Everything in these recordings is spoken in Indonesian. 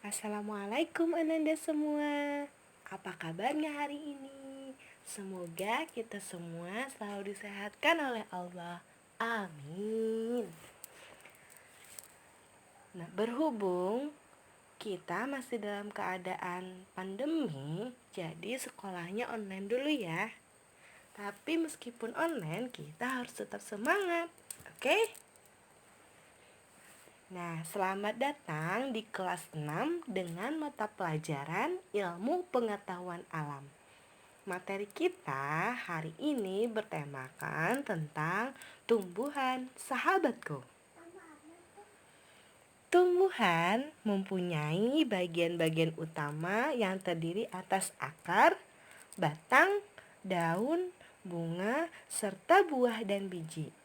Assalamualaikum Ananda semua. Apa kabarnya hari ini? Semoga kita semua selalu disehatkan oleh Allah. Amin. Nah, berhubung kita masih dalam keadaan pandemi, jadi sekolahnya online dulu ya. Tapi meskipun online, kita harus tetap semangat. Oke? Nah, selamat datang di kelas 6 dengan mata pelajaran Ilmu Pengetahuan Alam. Materi kita hari ini bertemakan tentang tumbuhan, sahabatku. Tumbuhan mempunyai bagian-bagian utama yang terdiri atas akar, batang, daun, bunga, serta buah dan biji.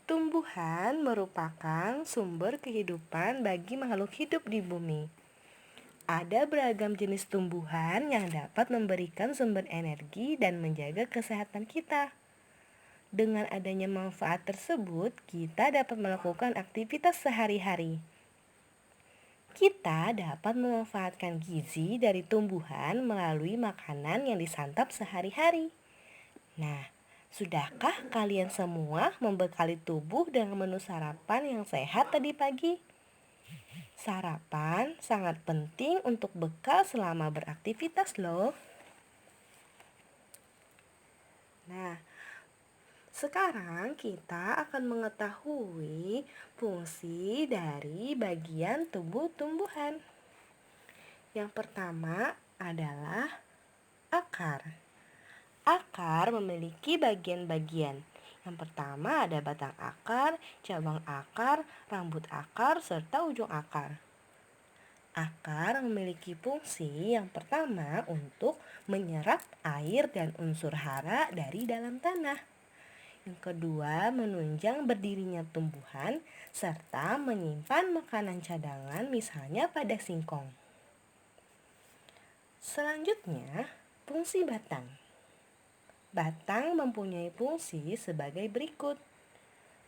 Tumbuhan merupakan sumber kehidupan bagi makhluk hidup di bumi. Ada beragam jenis tumbuhan yang dapat memberikan sumber energi dan menjaga kesehatan kita. Dengan adanya manfaat tersebut, kita dapat melakukan aktivitas sehari-hari. Kita dapat memanfaatkan gizi dari tumbuhan melalui makanan yang disantap sehari-hari. Nah, sudahkah kalian semua membekali tubuh dengan menu sarapan yang sehat tadi pagi? Sarapan sangat penting untuk bekal selama beraktivitas loh. Nah, sekarang kita akan mengetahui fungsi dari bagian tubuh tumbuhan. Yang pertama adalah akar. Akar memiliki bagian-bagian. Yang pertama ada batang akar, cabang akar, rambut akar, serta ujung akar. Akar memiliki fungsi yang pertama untuk menyerap air dan unsur hara dari dalam tanah. Yang kedua, menunjang berdirinya tumbuhan serta menyimpan makanan cadangan misalnya pada singkong. Selanjutnya, fungsi batang. Batang mempunyai fungsi sebagai berikut.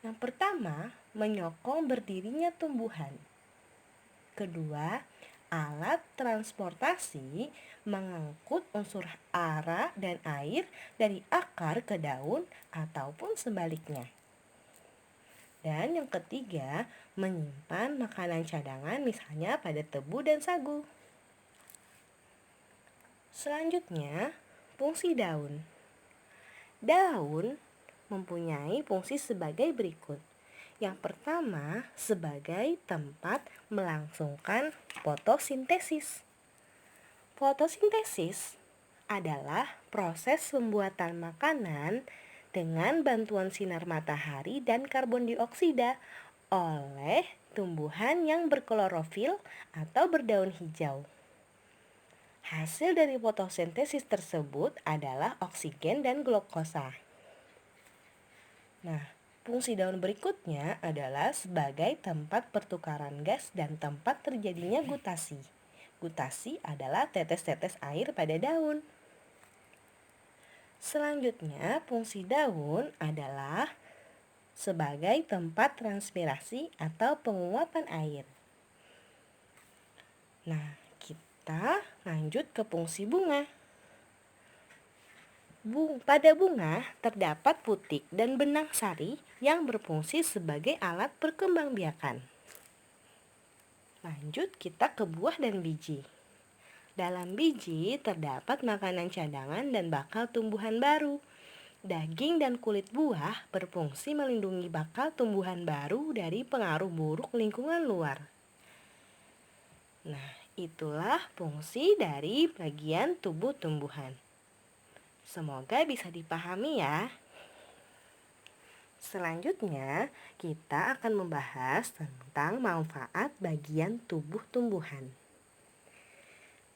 Yang pertama, menyokong berdirinya tumbuhan. Kedua, alat transportasi mengangkut unsur hara dan air dari akar ke daun ataupun sebaliknya. Dan yang ketiga, menyimpan makanan cadangan misalnya pada tebu dan sagu. Selanjutnya, fungsi daun. Daun mempunyai fungsi sebagai berikut. Yang pertama, sebagai tempat melangsungkan fotosintesis. Fotosintesis adalah proses pembuatan makanan dengan bantuan sinar matahari dan karbon dioksida oleh tumbuhan yang berklorofil atau berdaun hijau. Hasil dari fotosintesis tersebut adalah oksigen dan glukosa. Nah, fungsi daun berikutnya adalah sebagai tempat pertukaran gas dan tempat terjadinya gutasi. Gutasi adalah tetes-tetes air pada daun. Selanjutnya, fungsi daun adalah sebagai tempat transpirasi atau penguapan air. Nah, kita lanjut ke fungsi bunga. Pada bunga terdapat putik dan benang sari yang berfungsi sebagai alat perkembangbiakan. Lanjut kita ke buah dan biji. Dalam biji terdapat makanan cadangan dan bakal tumbuhan baru. Daging dan kulit buah berfungsi melindungi bakal tumbuhan baru dari pengaruh buruk lingkungan luar. Nah, itulah fungsi dari bagian tubuh tumbuhan. Semoga bisa dipahami ya. Selanjutnya, kita akan membahas tentang manfaat bagian tubuh tumbuhan.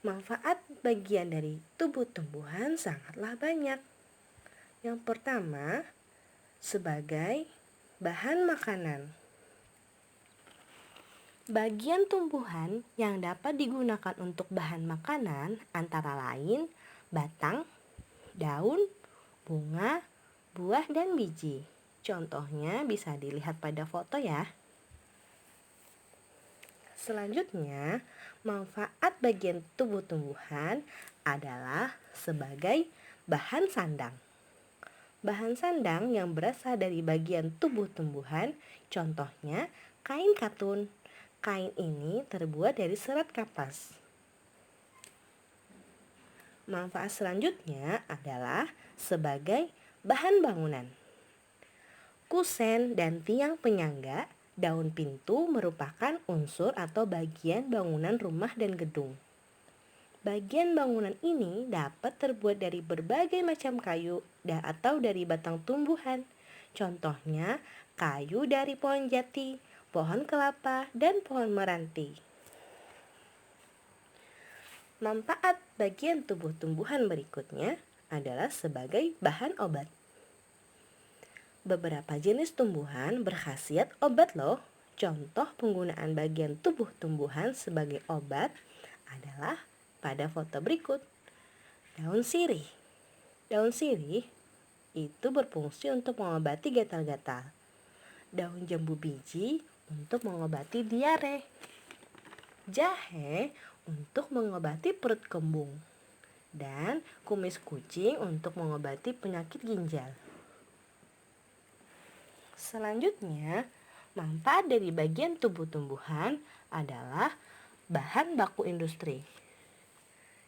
Manfaat bagian dari tubuh tumbuhan sangatlah banyak. Yang pertama, sebagai bahan makanan. Bagian tumbuhan yang dapat digunakan untuk bahan makanan antara lain batang, daun, bunga, buah, dan biji. Contohnya bisa dilihat pada foto ya. Selanjutnya, manfaat bagian tubuh tumbuhan adalah sebagai bahan sandang. Bahan sandang yang berasal dari bagian tubuh tumbuhan, contohnya kain katun. Kain ini terbuat dari serat kapas. Manfaat selanjutnya adalah sebagai bahan bangunan. Kusen dan tiang penyangga, daun pintu merupakan unsur atau bagian bangunan rumah dan gedung. Bagian bangunan ini dapat terbuat dari berbagai macam kayu atau dari batang tumbuhan. Contohnya, kayu dari pohon jati, pohon kelapa, dan pohon meranti. Manfaat bagian tubuh tumbuhan berikutnya adalah sebagai bahan obat. Beberapa jenis tumbuhan berkhasiat obat loh. Contoh penggunaan bagian tubuh tumbuhan sebagai obat adalah pada foto berikut. Daun sirih. Daun sirih itu berfungsi untuk mengobati gatal-gatal. Daun jambu biji untuk mengobati diare. Jahe untuk mengobati perut kembung. Dan kumis kucing untuk mengobati penyakit ginjal. Selanjutnya, manfaat dari bagian tubuh tumbuhan adalah bahan baku industri.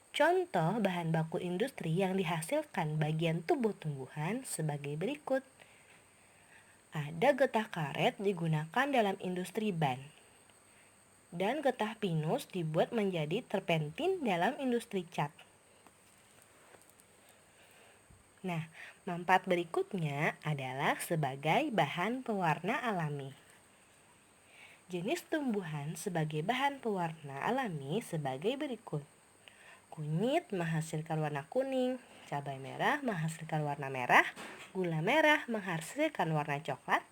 Contoh bahan baku industri yang dihasilkan bagian tubuh tumbuhan sebagai berikut. Ada getah karet digunakan dalam industri ban. Dan getah pinus dibuat menjadi terpentin dalam industri cat. Nah, manfaat berikutnya adalah sebagai bahan pewarna alami. Jenis tumbuhan sebagai bahan pewarna alami sebagai berikut. Kunyit menghasilkan warna kuning, cabai merah menghasilkan warna merah, gula merah menghasilkan warna coklat,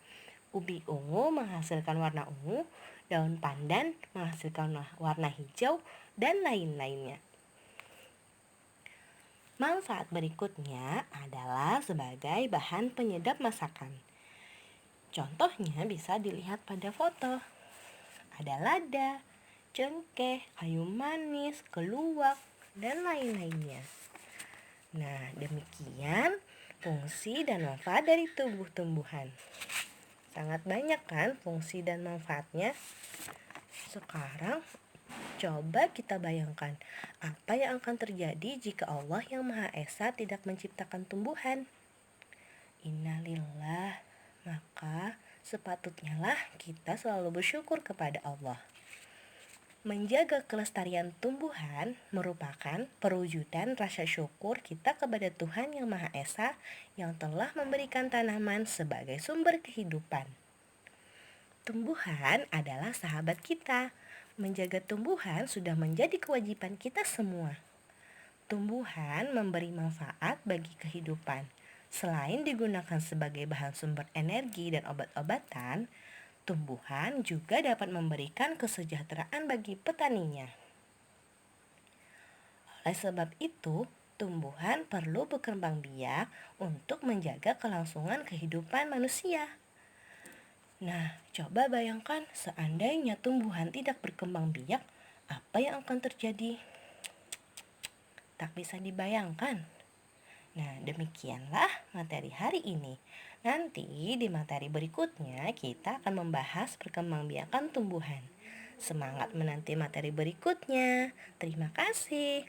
ubi ungu menghasilkan warna ungu, daun pandan menghasilkan warna hijau, dan lain-lainnya. Manfaat berikutnya adalah sebagai bahan penyedap masakan. Contohnya bisa dilihat pada foto. Ada lada, cengkeh, kayu manis, keluak, dan lain-lainnya. Nah, demikian fungsi dan manfaat dari tubuh tumbuhan. Sangat banyak kan fungsi dan manfaatnya. Sekarang coba kita bayangkan apa yang akan terjadi jika Allah yang Maha Esa tidak menciptakan tumbuhan. Innalillah, maka sepatutnya lah kita selalu bersyukur kepada Allah. Menjaga kelestarian tumbuhan merupakan perwujudan rasa syukur kita kepada Tuhan Yang Maha Esa yang telah memberikan tanaman sebagai sumber kehidupan. Tumbuhan adalah sahabat kita. Menjaga tumbuhan sudah menjadi kewajiban kita semua. Tumbuhan memberi manfaat bagi kehidupan. Selain digunakan sebagai bahan sumber energi dan obat-obatan, tumbuhan juga dapat memberikan kesejahteraan bagi petaninya. Oleh sebab itu, tumbuhan perlu berkembang biak untuk menjaga kelangsungan kehidupan manusia. Nah, coba bayangkan seandainya tumbuhan tidak berkembang biak, apa yang akan terjadi? Tak bisa dibayangkan. Nah, demikianlah materi hari ini. Nanti di materi berikutnya kita akan membahas perkembangbiakan tumbuhan. Semangat menanti materi berikutnya. Terima kasih.